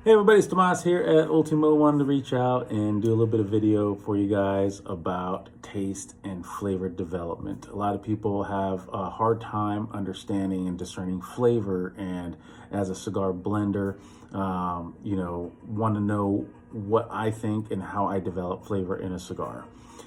Hey everybody, it's Tomas here at Ultimo. Wanted to reach out and do a little bit of video for you guys about taste and flavor development. A lot of people have a hard time understanding and discerning flavor, and as a cigar blender, want to know what I think and how I develop flavor in a cigar.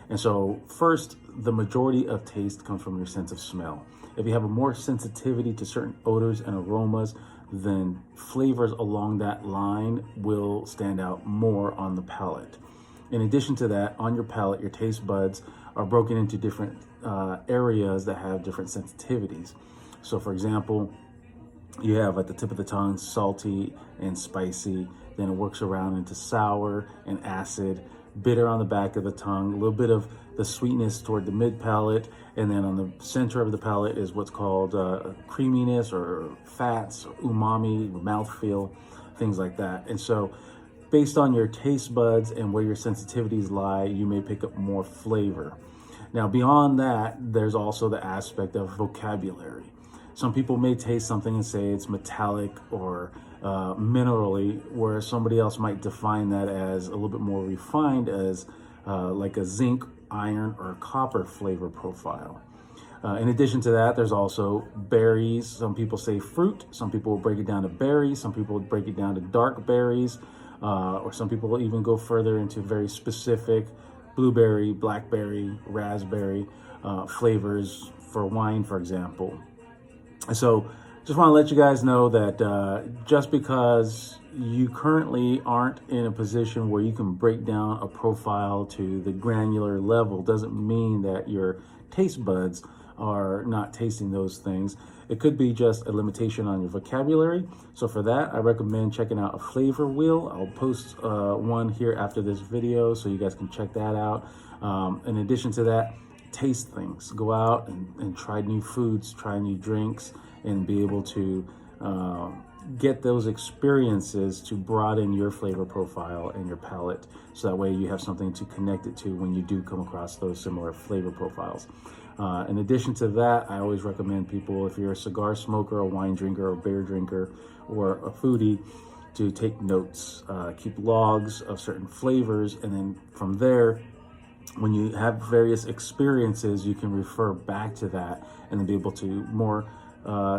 And so first, the majority of taste comes from your sense of smell. If you have a more sensitivity to certain odors and aromas, then flavors along that line will stand out more on the palate. In addition to that, on your palate, your taste buds are broken into different areas that have different sensitivities. So for example, you have at the tip of the tongue salty and spicy, then it works around into sour and acid, bitter on the back of the tongue, a little bit of the sweetness toward the mid palate, and then on the center of the palate is what's called creaminess or fats, or umami, mouthfeel, things like that. And so based on your taste buds and where your sensitivities lie, you may pick up more flavor. Now beyond that, there's also the aspect of vocabulary. Some people may taste something and say it's metallic or minerally, whereas somebody else might define that as a little bit more refined as like a zinc, iron, or copper flavor profile. In addition to that, there's also berries. Some people say fruit. Some people will break it down to berries. Some people will break it down to dark berries, or some people will even go further into very specific blueberry, blackberry, raspberry flavors for wine, for example. So just want to let you guys know that just because you currently aren't in a position where you can break down a profile to the granular level doesn't mean that your taste buds are not tasting those things. It could be just a limitation on your vocabulary. So for that, I recommend checking out a flavor wheel. I'll post one here after this video so you guys can check that out. In addition to that, taste things. Go out and try new foods, try new drinks, and be able to get those experiences to broaden your flavor profile and your palate, so that way you have something to connect it to when you do come across those similar flavor profiles. In addition to that, I always recommend people, if you're a cigar smoker, a wine drinker, or beer drinker, or a foodie, to take notes, keep logs of certain flavors, and then from there, when you have various experiences, you can refer back to that and then be able to more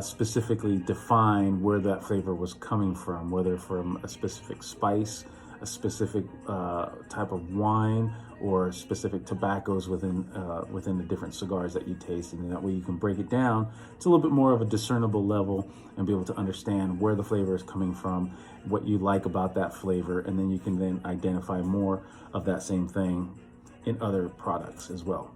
specifically define where that flavor was coming from, whether from a specific spice, a specific type of wine, or specific tobaccos within the different cigars that you taste. And that way you can break it down to a little bit more of a discernible level and be able to understand where the flavor is coming from, what you like about that flavor, and then you can then identify more of that same thing in other products as well.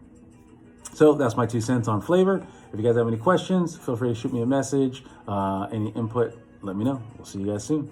So that's my 2 cents on flavor. If you guys have any questions, feel free to shoot me a message. Any input, let me know. We'll see you guys soon.